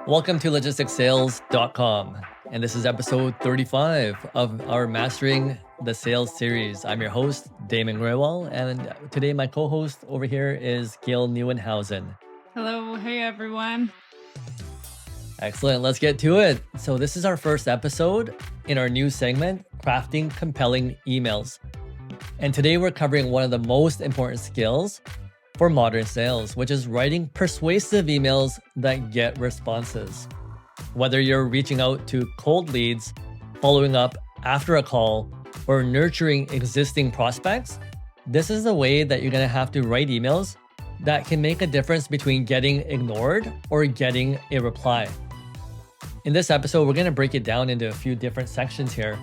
Welcome to logisticsales.com, and this is episode 35 of our Mastering the Sales series. I'm your host, Damon Grewal, and today my co-host over here is Gail Neuenhausen. Hello, hey everyone. Excellent, let's get to it. So this is our first episode in our new segment, Crafting Compelling Emails. And today we're covering one of the most important skills for modern sales, which is writing persuasive emails that get responses. Whether you're reaching out to cold leads, following up after a call, or nurturing existing prospects, this is the way that you're going to have to write emails that can make a difference between getting ignored or getting a reply. In this episode, we're going to break it down into a few different sections here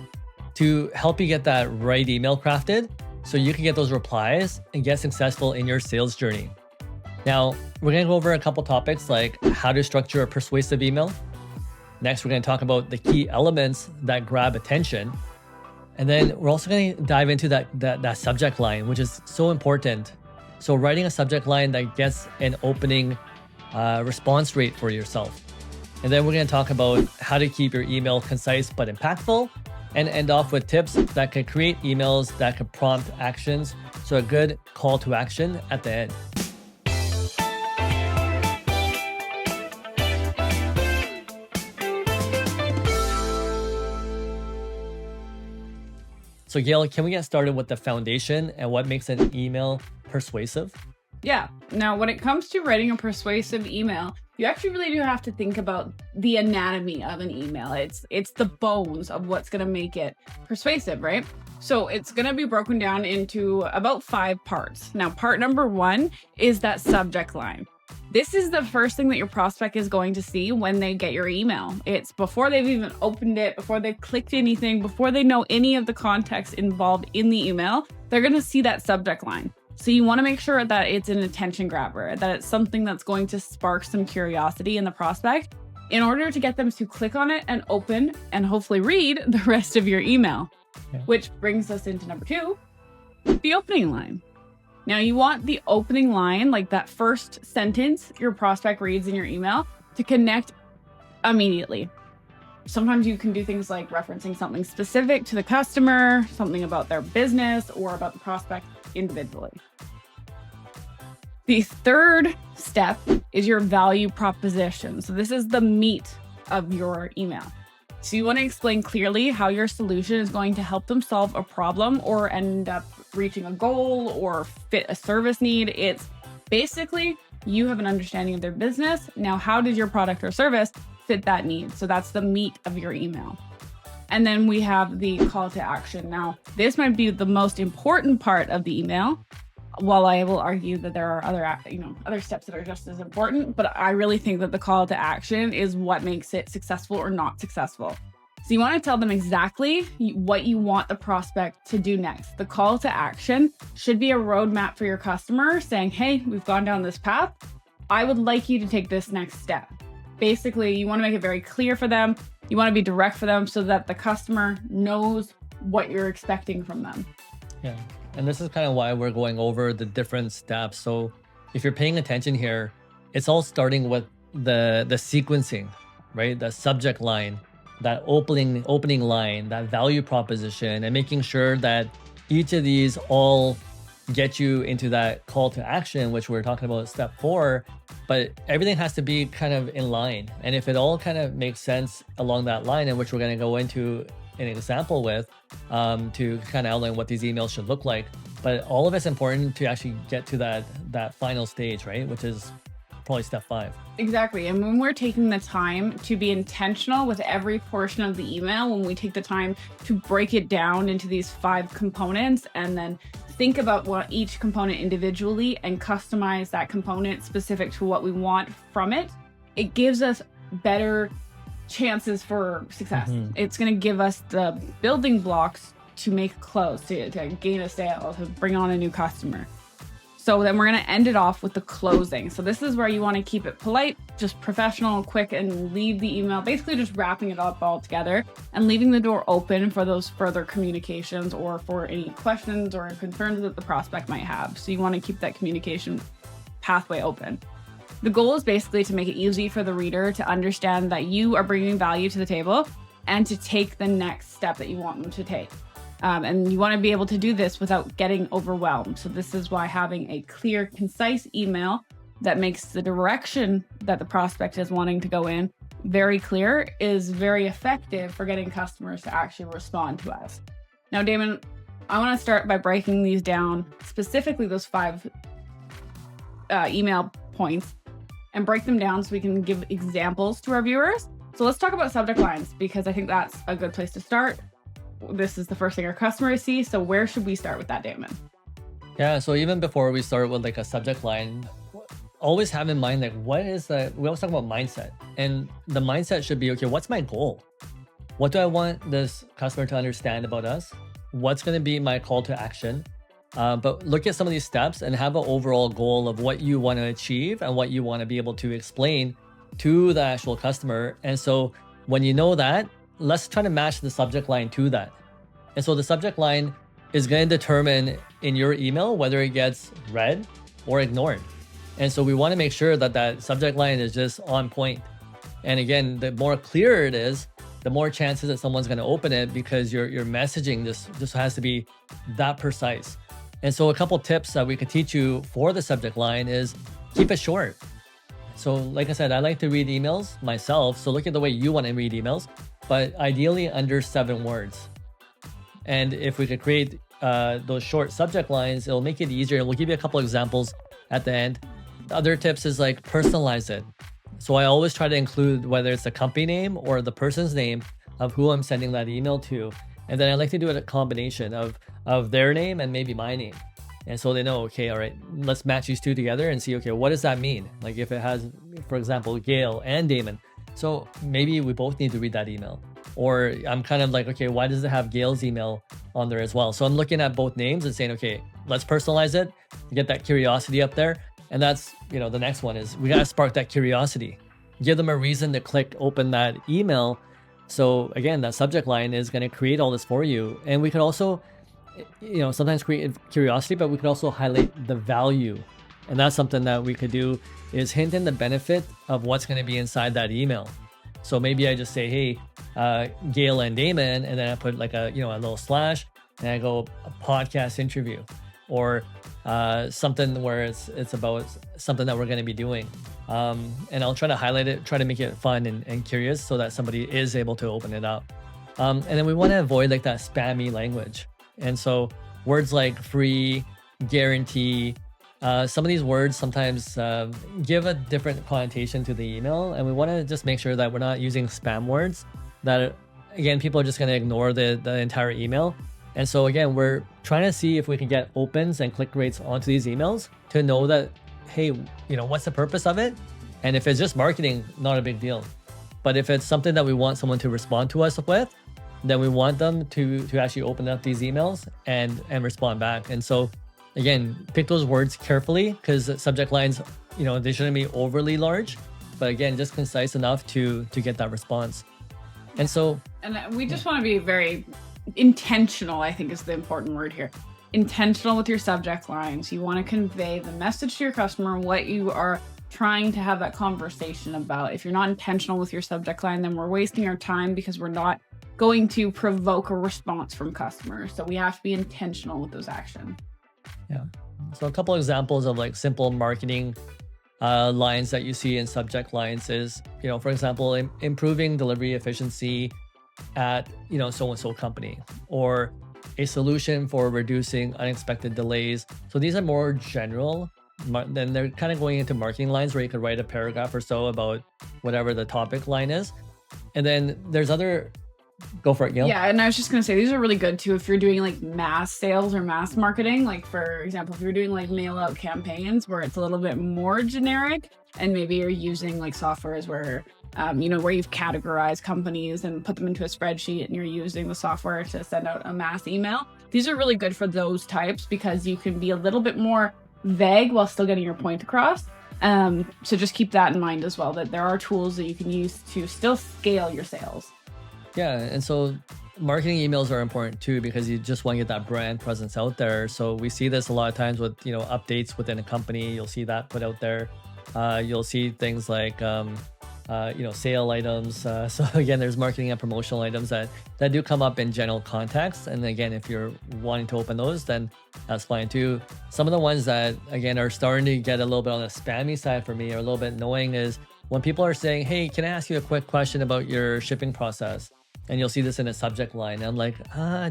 to help you get that right email crafted so you can get those replies and get successful in your sales journey. Now, we're going to go over a couple topics like how to structure a persuasive email. Next, we're going to talk about the key elements that grab attention. And then we're also going to dive into that subject line, which is so important. So writing a subject line that gets an opening response rate for yourself. And then we're going to talk about how to keep your email concise but impactful, and end off with tips that can create emails that can prompt actions. So a good call to action at the end. So Gail, can we get started with the foundation and what makes an email persuasive? Yeah. Now, when it comes to writing a persuasive email, you actually really do have to think about the anatomy of an email. It's the bones of what's going to make it persuasive, right? So it's going to be broken down into about 5 parts. Now, part number 1 is that subject line. This is the first thing that your prospect is going to see when they get your email. It's before they've even opened it, before they've clicked anything, before they know any of the context involved in the email, they're going to see that subject line. So you want to make sure that it's an attention grabber, that it's something that's going to spark some curiosity in the prospect in order to get them to click on it and open and hopefully read the rest of your email. Yeah. Which brings us into number 2, the opening line. Now you want the opening line, like that first sentence your prospect reads in your email, to connect immediately. Sometimes you can do things like referencing something specific to the customer, something about their business, or about the prospect individually. The third step is your value proposition. So this is the meat of your email. So you want to explain clearly how your solution is going to help them solve a problem or end up reaching a goal or fit a service need. It's basically you have an understanding of their business. Now, how does your product or service fit that need? So that's the meat of your email. And then we have the call to action. Now, this might be the most important part of the email, while I will argue that there are other steps that are just as important, but I really think that the call to action is what makes it successful or not successful. So you want to tell them exactly what you want the prospect to do next. The call to action should be a roadmap for your customer saying, hey, we've gone down this path. I would like you to take this next step. Basically, you want to make it very clear for them. You want to be direct for them so that the customer knows what you're expecting from them. Yeah. And this is kind of why we're going over the different steps. So if you're paying attention here, it's all starting with the sequencing, right? The subject line, that opening line, that value proposition, and making sure that each of these all get you into that call to action, which we're talking about step 4, but everything has to be kind of in line. And if it all kind of makes sense along that line, in which we're going to go into an example with to kind of outline what these emails should look like. But all of it's important to actually get to that final stage, right? Which is probably step 5. Exactly. And when we're taking the time to be intentional with every portion of the email, when we take the time to break it down into these 5 components and then think about what each component individually and customize that component specific to what we want from it, it gives us better chances for success. Mm-hmm. It's going to give us the building blocks to make a close, to gain a sale, to bring on a new customer. So then we're going to end it off with the closing. So this is where you want to keep it polite, just professional, quick, and leave the email, basically just wrapping it up all together and leaving the door open for those further communications or for any questions or concerns that the prospect might have. So you want to keep that communication pathway open. The goal is basically to make it easy for the reader to understand that you are bringing value to the table and to take the next step that you want them to take. And you want to be able to do this without getting overwhelmed. So this is why having a clear, concise email that makes the direction that the prospect is wanting to go in very clear is very effective for getting customers to actually respond to us. Now, Damon, I want to start by breaking these down, specifically those 5 email points, and break them down so we can give examples to our viewers. So let's talk about subject lines, because I think that's a good place to start. This is the first thing our customers see. So where should we start with that, Damon? Yeah, so even before we start with like a subject line, always have in mind, like, what is the, we always talk about mindset, and the mindset should be, okay, what's my goal? What do I want this customer to understand about us? What's going to be my call to action? But look at some of these steps and have an overall goal of what you want to achieve and what you want to be able to explain to the actual customer. And so when you know that, let's try to match the subject line to that. And so the subject line is going to determine in your email whether it gets read or ignored. And so we want to make sure that that subject line is just on point. And again, the more clear it is, the more chances that someone's going to open it, because your messaging just has to be that precise. And so a couple tips that we could teach you for the subject line is keep it short. So like I said, I like to read emails myself. So look at the way you want to read emails, but ideally under 7 words. And if we could create those short subject lines, it'll make it easier. And we'll give you a couple examples at the end. The other tips is like personalize it. So I always try to include whether it's the company name or the person's name of who I'm sending that email to. And then I like to do it a combination of their name and maybe my name. And so they know, okay, all right, let's match these two together and see, okay, what does that mean? Like if it has, for example, Gail and Damon. So maybe we both need to read that email. Or I'm kind of like, okay, why does it have Gail's email on there as well? So I'm looking at both names and saying, okay, let's personalize it, get that curiosity up there. And that's, the next one is we got to spark that curiosity. Give them a reason to click open that email. So again, that subject line is going to create all this for you. And we could also, sometimes create curiosity, but we could also highlight the value. And that's something that we could do is hint in the benefit of what's going to be inside that email. So maybe I just say, hey, Gail and Damon, and then I put like a little slash, and I go a podcast interview, or something where it's about something that we're going to be doing. And I'll try to highlight it, try to make it fun and curious so that somebody is able to open it up. And then we want to avoid like that spammy language. And so words like free, guarantee, some of these words sometimes give a different connotation to the email. And we want to just make sure that we're not using spam words that, again, people are just going to ignore the entire email. And so again, we're trying to see if we can get opens and click rates onto these emails to know that, hey, what's the purpose of it? And if it's just marketing, not a big deal. But if it's something that we want someone to respond to us with, then we want them to actually open up these emails and respond back. And so again, pick those words carefully, because subject lines, they shouldn't be overly large, but again, just concise enough to get that response. And so, and we just want to be very intentional, I think is the important word here. Intentional with your subject lines. You want to convey the message to your customer, what you are trying to have that conversation about. If you're not intentional with your subject line, then we're wasting our time because we're not going to provoke a response from customers. So we have to be intentional with those actions. Yeah. So a couple examples of like simple marketing lines that you see in subject lines is, for example, improving delivery efficiency at, so-and-so company, or a solution for reducing unexpected delays. So these are more general. Then they're kind of going into marketing lines where you could write a paragraph or so about whatever the topic line is. And then there's other, go for it, Gail. Yeah, and I was just going to say, these are really good too if you're doing like mass sales or mass marketing. Like for example, if you're doing like mail out campaigns where it's a little bit more generic, and maybe you're using like softwares where where you've categorized companies and put them into a spreadsheet, and you're using the software to send out a mass email. These are really good for those types because you can be a little bit more vague while still getting your point across. So just keep that in mind as well, that there are tools that you can use to still scale your sales. Yeah, and so marketing emails are important too, because you just want to get that brand presence out there. So we see this a lot of times with, updates within a company. You'll see that put out there. You'll see things like sale items. So again, there's marketing and promotional items that do come up in general context. And again, if you're wanting to open those, then that's fine too. Some of the ones that again are starting to get a little bit on the spammy side for me, or a little bit annoying, is when people are saying, "Hey, can I ask you a quick question about your shipping process?" And you'll see this in a subject line. I'm like,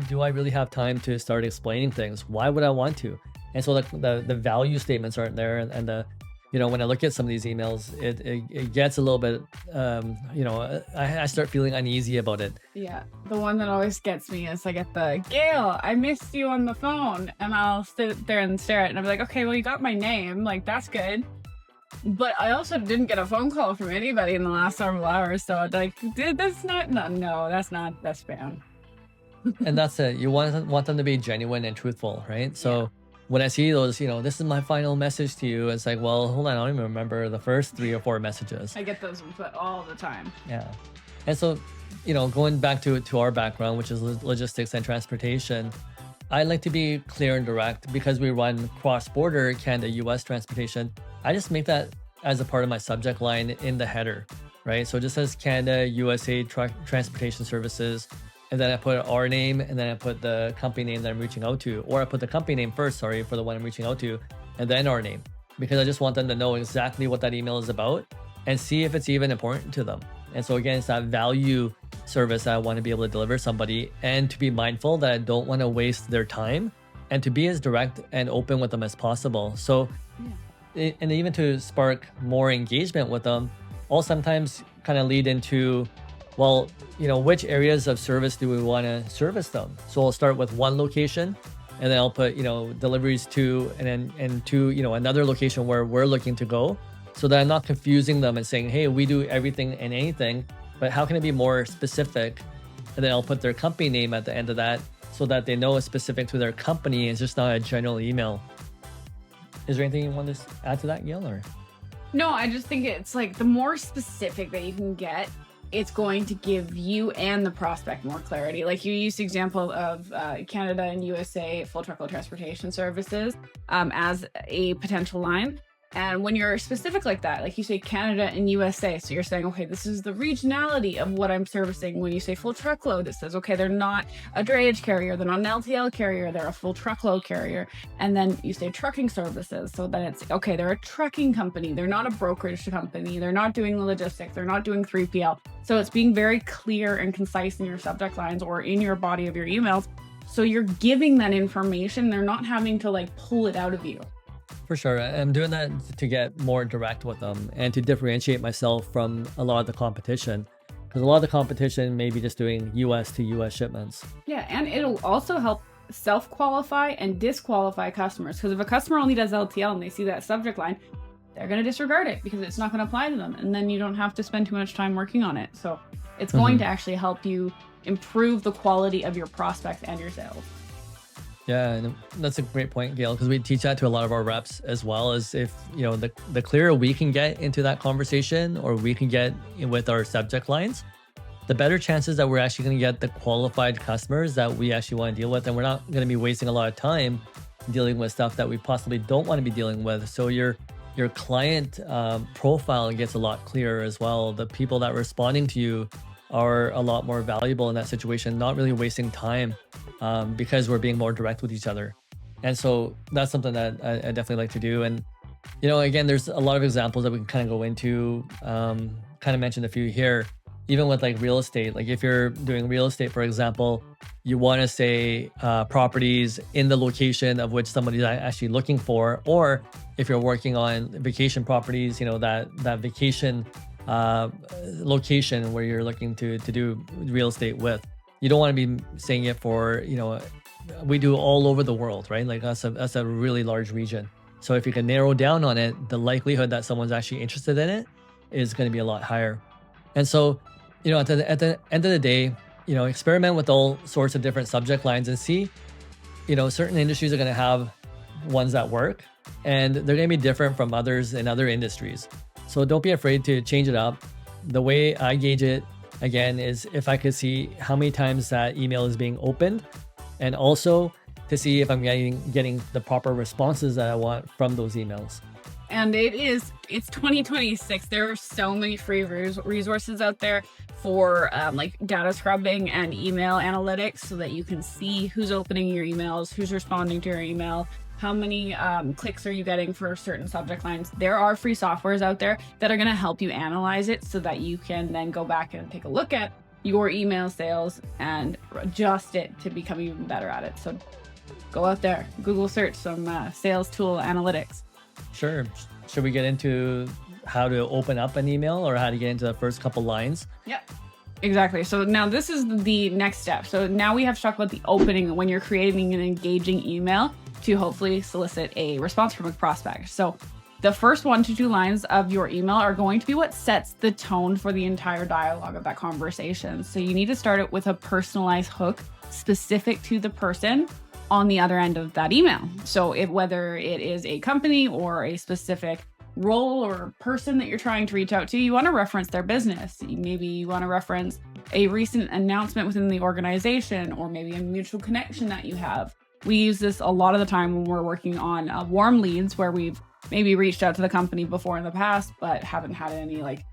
do I really have time to start explaining things? Why would I want to? And so the value statements aren't there, and the when I look at some of these emails, it gets a little bit, I start feeling uneasy about it. Yeah, the one that always gets me is I get the, "Gail, I missed you on the phone," and I'll sit there and stare at it, and I'm like, "Okay, well, you got my name, like, that's good." But I also didn't get a phone call from anybody in the last several hours, so like, that's not, no, that's spam. And that's it. You want them to be genuine and truthful, right? So when I see those, this is my final message to you, it's like, well, hold on, I don't even remember the first 3 or 4 messages. I get those all the time. Yeah. And so, going back to our background, which is logistics and transportation, I like to be clear and direct because we run cross-border Canada-US transportation. I just make that as a part of my subject line in the header, right? So it just says Canada, USA Transportation Services, and then I put our name, and then I put the company name that I'm reaching out to, or I put the company name first, for the one I'm reaching out to, and then our name, because I just want them to know exactly what that email is about and see if it's even important to them. And so again, it's that value service that I want to be able to deliver somebody, and to be mindful that I don't want to waste their time, and to be as direct and open with them as possible. So, and even to spark more engagement with them, I'll sometimes kind of lead into, well, which areas of service do we want to service them? So I'll start with one location, and then I'll put, deliveries to, and to, another location where we're looking to go, so that I'm not confusing them and saying, "Hey, we do everything and anything," but how can it be more specific? And then I'll put their company name at the end of that, so that they know it's specific to their company. It's just not a general email. Is there anything you want to add to that, Gail? Or? No, I just think it's like the more specific that you can get, it's going to give you and the prospect more clarity. Like you used the example of Canada and USA full truckload transportation services as a potential line. And when you're specific like that, like you say Canada and USA, so you're saying, okay, this is the regionality of what I'm servicing. When you say full truckload, it says, okay, they're not a drayage carrier, they're not an LTL carrier, they're a full truckload carrier. And then you say trucking services, so then it's, okay, they're a trucking company, they're not a brokerage company, they're not doing the logistics, they're not doing 3PL. So it's being very clear and concise in your subject lines or in your body of your emails. So you're giving that information, they're not having to like pull it out of you. For sure. I'm doing that to get more direct with them and to differentiate myself from a lot of the competition, because a lot of the competition may be just doing US to US shipments. Yeah, and it'll also help self-qualify and disqualify customers, because if a customer only does LTL and they see that subject line, they're going to disregard it because it's not going to apply to them, and then you don't have to spend too much time working on it. So it's going to actually help you improve the quality of your prospects and your sales. Yeah, and that's a great point, Gail, because we teach that to a lot of our reps as well. As if, the clearer we can get into that conversation, or we can get with our subject lines, the better chances that we're actually going to get the qualified customers that we actually want to deal with. And we're not going to be wasting a lot of time dealing with stuff that we possibly don't want to be dealing with. So your client profile gets a lot clearer as well. The people that are responding to you are a lot more valuable in that situation, not really wasting time because we're being more direct with each other. And so that's something that I definitely like to do. And, again, there's a lot of examples that we can kind of go into, kind of mentioned a few here, even with like real estate. Like if you're doing real estate, for example, you want to say properties in the location of which somebody's actually looking for, or if you're working on vacation properties, that vacation location where you're looking to do real estate with. You don't want to be saying it for, we do all over the world, right? Like that's a really large region. So if you can narrow down on it, the likelihood that someone's actually interested in it is going to be a lot higher. And so, at the end of the day, experiment with all sorts of different subject lines and see, certain industries are going to have ones that work, and they're going to be different from others in other industries. So don't be afraid to change it up. The way I gauge it, again, is if I could see how many times that email is being opened, and also to see if I'm getting the proper responses that I want from those emails. And it's 2026. There are so many free resources out there for like data scrubbing and email analytics, so that you can see who's opening your emails, who's responding to your email, how many clicks are you getting for certain subject lines. There are free softwares out there that are going to help you analyze it, so that you can then go back and take a look at your email sales and adjust it to become even better at it. So go out there, Google search some sales tool analytics. Sure. Should we get into how to open up an email, or how to get into the first couple lines? Yep. Exactly. So now this is the next step. So now we have to talk about the opening, when you're creating an engaging email to hopefully solicit a response from a prospect. So the first 1 to 2 lines of your email are going to be what sets the tone for the entire dialogue of that conversation. So you need to start it with a personalized hook specific to the person on the other end of that email. So whether it is a company or a specific role or person that you're trying to reach out to, you want to reference their business. Maybe you want to reference a recent announcement within the organization, or maybe a mutual connection that you have. We use this a lot of the time when we're working on warm leads, where we've maybe reached out to the company before in the past, but haven't had any like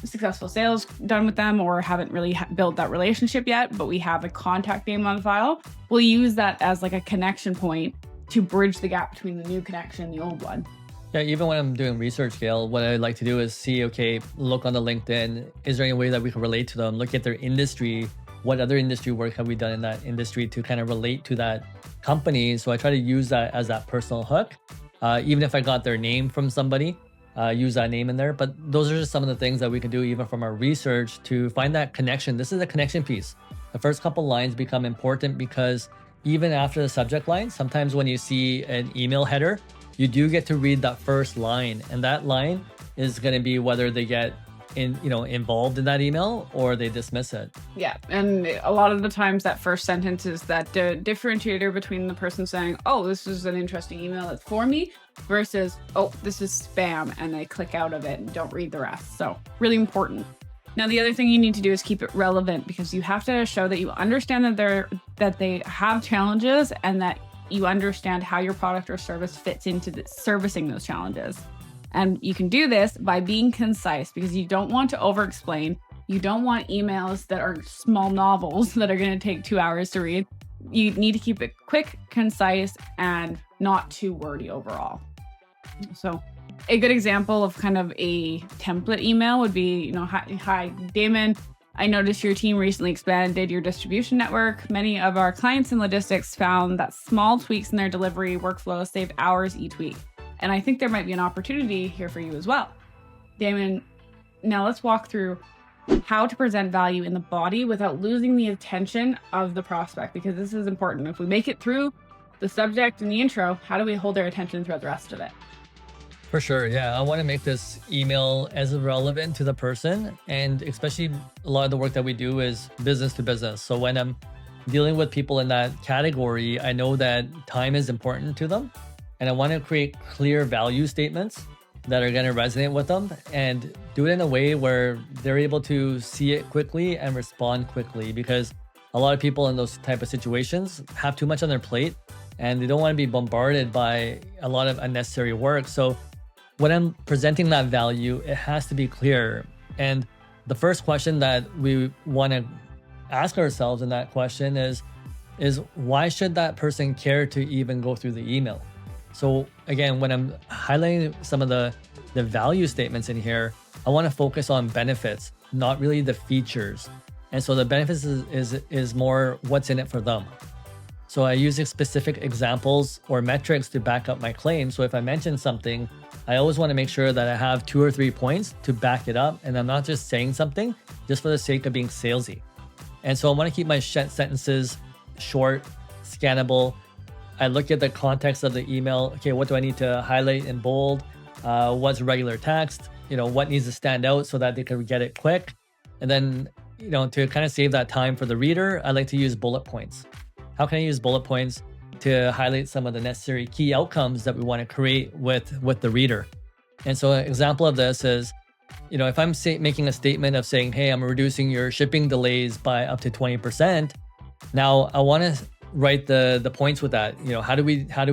successful sales done with them, or haven't really built that relationship yet, but we have a contact name on file. We'll use that as like a connection point to bridge the gap between the new connection and the old one. Yeah, even when I'm doing research, Gail, what I like to do is see, okay, look on the LinkedIn. Is there any way that we can relate to them? Look at their industry. What other industry work have we done in that industry to kind of relate to that company? So I try to use that as that personal hook. Even if I got their name from somebody, use that name in there. But those are just some of the things that we can do even from our research to find that connection. This is a connection piece. The first couple lines become important, because even after the subject line, sometimes when you see an email header, you do get to read that first line, and that line is going to be whether they get involved in that email or they dismiss it. Yeah, and a lot of the times that first sentence is that differentiator between the person saying, oh, this is an interesting email, it's for me, versus, oh, this is spam, and they click out of it and don't read the rest. So really important. Now, the other thing you need to do is keep it relevant, because you have to show that you understand that they have challenges, and that you understand how your product or service fits into servicing those challenges. And you can do this by being concise, because you don't want to over-explain. You don't want emails that are small novels that are going to take 2 hours to read. You need to keep it quick, concise, and not too wordy overall. So a good example of kind of a template email would be, hi, Damon. I noticed your team recently expanded your distribution network. Many of our clients in logistics found that small tweaks in their delivery workflow saved hours each week. And I think there might be an opportunity here for you as well. Damon, now let's walk through how to present value in the body without losing the attention of the prospect, because this is important. If we make it through the subject and the intro, how do we hold their attention throughout the rest of it? For sure. Yeah. I want to make this email as relevant to the person. And especially a lot of the work that we do is business to business. So when I'm dealing with people in that category, I know that time is important to them. And I want to create clear value statements that are going to resonate with them, and do it in a way where they're able to see it quickly and respond quickly, because a lot of people in those type of situations have too much on their plate and they don't want to be bombarded by a lot of unnecessary work. So when I'm presenting that value, it has to be clear. And the first question that we want to ask ourselves in that question is why should that person care to even go through the email? So again, when I'm highlighting some of the value statements in here, I want to focus on benefits, not really the features. And so the benefits is more what's in it for them. So I use specific examples or metrics to back up my claim. So if I mention something, I always want to make sure that I have 2 or 3 points to back it up, and I'm not just saying something just for the sake of being salesy. And so I want to keep my sentences short, scannable. I look at the context of the email. Okay, what do I need to highlight in bold? What's regular text? What needs to stand out so that they can get it quick? And then, to kind of save that time for the reader, I like to use bullet points. How can I use bullet points to highlight some of the necessary key outcomes that we want to create with the reader? And so an example of this is, if I'm making a statement of saying, hey, I'm reducing your shipping delays by up to 20%. Now I want to write the points with that. How do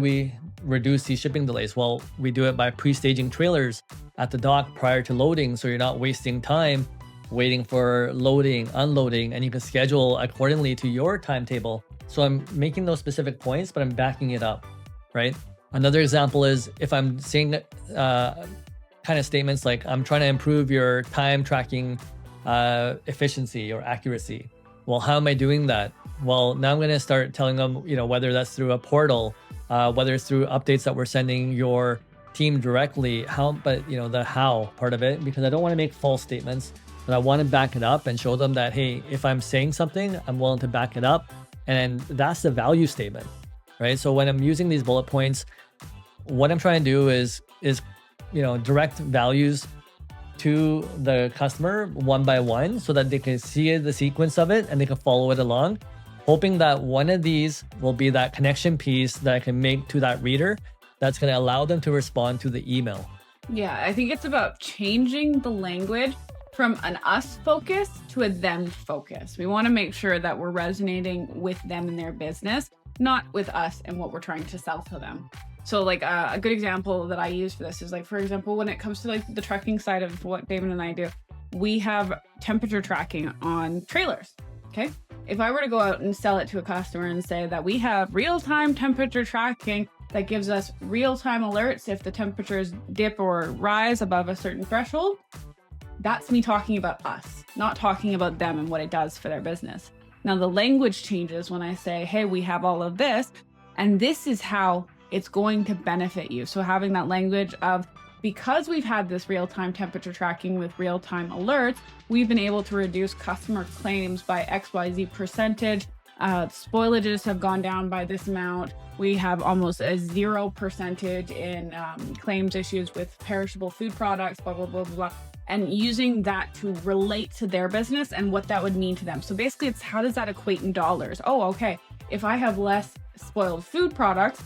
we reduce these shipping delays? Well, we do it by pre-staging trailers at the dock prior to loading, so you're not wasting time waiting for loading, unloading, and you can schedule accordingly to your timetable. So I'm making those specific points, but I'm backing it up, right? Another example is if I'm saying kind of statements like, I'm trying to improve your time tracking efficiency or accuracy. Well, how am I doing that? Well, now I'm going to start telling them, whether that's through a portal, whether it's through updates that we're sending your team directly, the how part of it, because I don't want to make false statements, but I want to back it up and show them that, hey, if I'm saying something, I'm willing to back it up. And that's the value statement, right? So when I'm using these bullet points, what I'm trying to do is direct values to the customer one by one so that they can see the sequence of it and they can follow it along, hoping that one of these will be that connection piece that I can make to that reader that's going to allow them to respond to the email. Yeah, I think it's about changing the language from an us focus to a them focus. We want to make sure that we're resonating with them and their business, not with us and what we're trying to sell to them. So like a good example that I use for this is like, for example, when it comes to like the trucking side of what David and I do, we have temperature tracking on trailers. Okay. If I were to go out and sell it to a customer and say that we have real-time temperature tracking that gives us real-time alerts if the temperatures dip or rise above a certain threshold, that's me talking about us, not talking about them and what it does for their business. Now the language changes when I say, hey, we have all of this, and this is how it's going to benefit you. So having that language of, because we've had this real-time temperature tracking with real-time alerts, we've been able to reduce customer claims by XYZ percentage. Spoilages have gone down by this amount. We have almost a 0% in claims issues with perishable food products, blah, blah, blah, blah, blah. And using that to relate to their business and what that would mean to them. So basically it's, how does that equate in dollars? Oh, okay. If I have less spoiled food products,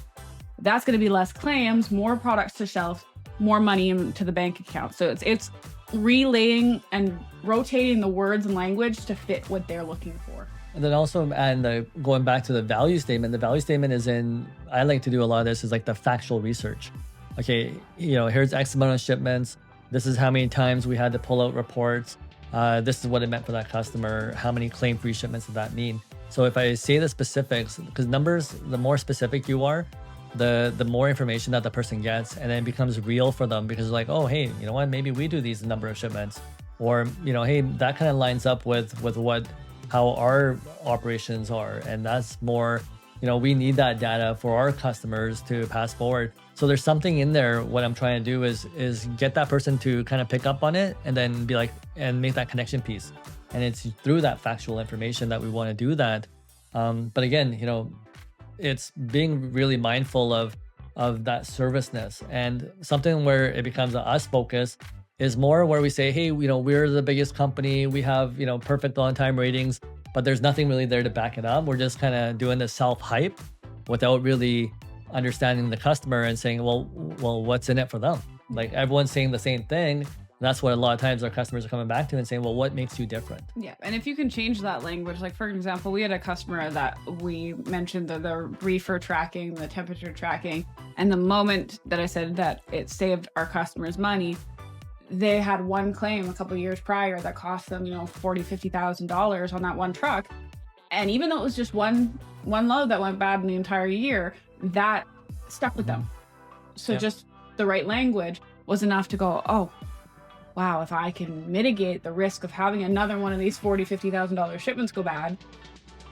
that's going to be less claims, more products to shelf, more money into the bank account. So it's relaying and rotating the words and language to fit what they're looking for. And then also, going back to the value statement, I like to do a lot of this is like the factual research. Okay, here's X amount of shipments. This is how many times we had to pull out reports. This is what it meant for that customer. How many claim-free shipments did that mean? So if I say the specifics, because numbers, the more specific you are, the more information that the person gets, and then it becomes real for them because like, oh, hey, you know what? Maybe we do these number of shipments, or hey, that kind of lines up with how our operations are, and that's more. We need that data for our customers to pass forward. So there's something in there. What I'm trying to do is get that person to kind of pick up on it and then be like, and make that connection piece. And it's through that factual information that we want to do that. But again, it's being really mindful of that serviceness, and something where it becomes a us focus is more where we say, hey, we're the biggest company. We have, perfect on-time ratings, but there's nothing really there to back it up. We're just kind of doing the self-hype without really understanding the customer and saying, well, what's in it for them? Like everyone's saying the same thing. That's what a lot of times our customers are coming back to and saying, well, what makes you different? Yeah. And if you can change that language, like for example, we had a customer that we mentioned the reefer tracking, the temperature tracking, and the moment that I said that it saved our customers money, they had one claim a couple of years prior that cost them, $40,000, $50,000 on that one truck. And even though it was just one load that went bad in the entire year, that stuck with them. So just the right language was enough to go, oh, wow, if I can mitigate the risk of having another one of these $40,000, $50,000 shipments go bad,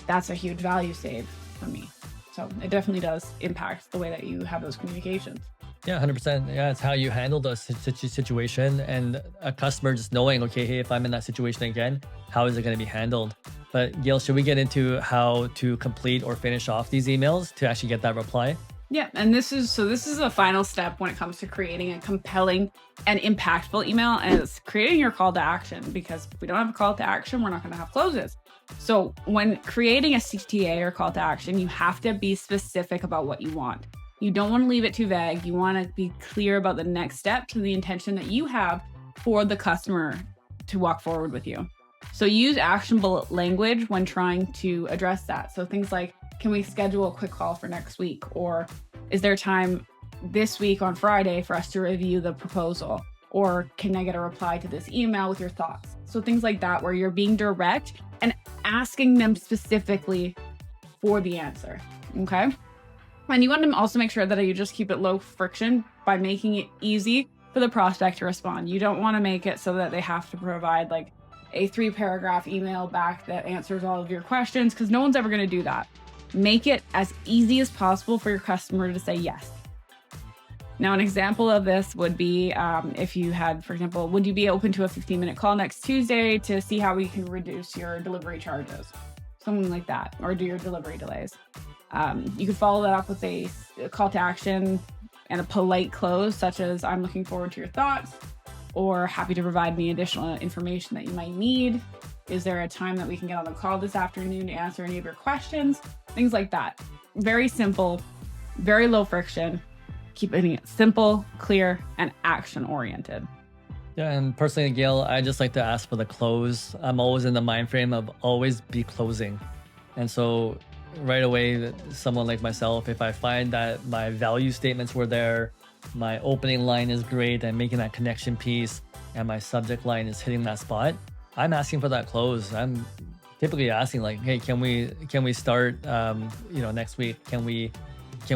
that's a huge value save for me. So it definitely does impact the way that you have those communications. Yeah, 100%. Yeah, it's how you handle the situation, and a customer just knowing, okay, hey, if I'm in that situation again, how is it going to be handled? But Gail, should we get into how to complete or finish off these emails to actually get that reply? Yeah, and this is a final step when it comes to creating a compelling and impactful email, and it's creating your call to action, because if we don't have a call to action, we're not going to have closes. So when creating a CTA or call to action, you have to be specific about what you want. You don't want to leave it too vague. You want to be clear about the next steps and the intention that you have for the customer to walk forward with you. So use actionable language when trying to address that. So things like, can we schedule a quick call for next week? Or is there time this week on Friday for us to review the proposal? Or can I get a reply to this email with your thoughts? So things like that, where you're being direct and asking them specifically for the answer, okay? And you want to also make sure that you just keep it low friction by making it easy for the prospect to respond. You don't want to make it so that they have to provide like a 3-paragraph email back that answers all of your questions, because no one's ever going to do that. Make it as easy as possible for your customer to say yes. Now, an example of this would be if you had, for example, would you be open to a 15-minute call next Tuesday to see how we can reduce your delivery charges? Something like that, or do your delivery delays. You could follow that up with a call to action and a polite close, such as I'm looking forward to your thoughts, or happy to provide me additional information that you might need. Is there a time that we can get on the call this afternoon to answer any of your questions? Things like that. Very simple, very low friction. Keeping it simple, clear, and action-oriented. Yeah, and personally, Gail, I just like to ask for the close. I'm always in the mind frame of always be closing. And so right away, someone like myself, if I find that my value statements were there, my opening line is great, I'm making that connection piece, and my subject line is hitting that spot, I'm asking for that close. I'm typically asking like, hey, can we start next week? Can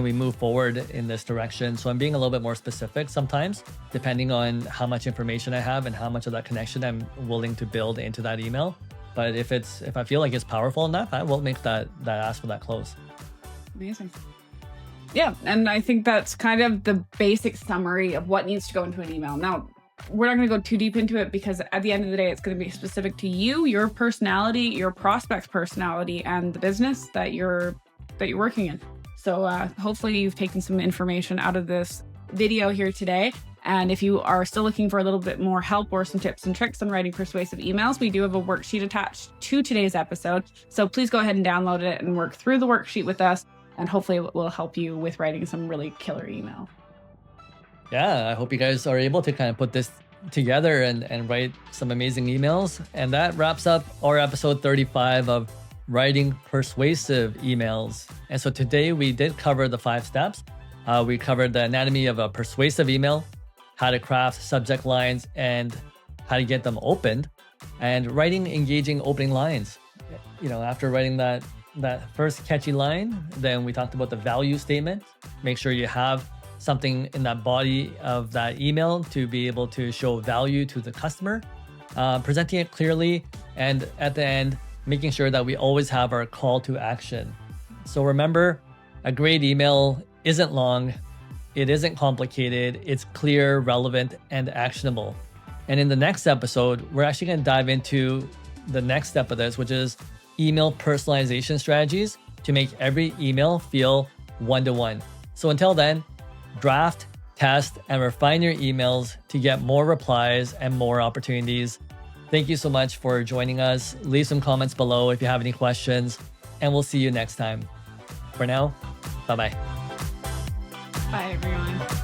we move forward in this direction? So I'm being a little bit more specific sometimes, depending on how much information I have and how much of that connection I'm willing to build into that email. But if I feel like it's powerful enough, I will make that ask for that close. Amazing. Yeah, and I think that's kind of the basic summary of what needs to go into an email. Now, we're not going to go too deep into it because at the end of the day, it's going to be specific to you, your personality, your prospect's personality, and the business that you're working in. So hopefully you've taken some information out of this video here today. And if you are still looking for a little bit more help or some tips and tricks on writing persuasive emails, we do have a worksheet attached to today's episode. So please go ahead and download it and work through the worksheet with us. And hopefully it will help you with writing some really killer email. Yeah, I hope you guys are able to kind of put this together and write some amazing emails. And that wraps up our episode 35 of writing persuasive emails. And so today we did cover the 5 steps. We covered the anatomy of a persuasive email, how to craft subject lines, and how to get them opened, and writing engaging opening lines. After writing that first catchy line, then we talked about the value statement. Make sure you have something in that body of that email to be able to show value to the customer, presenting it clearly, and at the end, making sure that we always have our call to action. So remember, a great email isn't long, it isn't complicated, it's clear, relevant, and actionable. And in the next episode, we're actually going to dive into the next step of this, which is email personalization strategies to make every email feel one-to-one. So until then, draft, test, and refine your emails to get more replies and more opportunities. Thank you so much for joining us. Leave some comments below if you have any questions, and we'll see you next time. For now, bye-bye. Bye, everyone.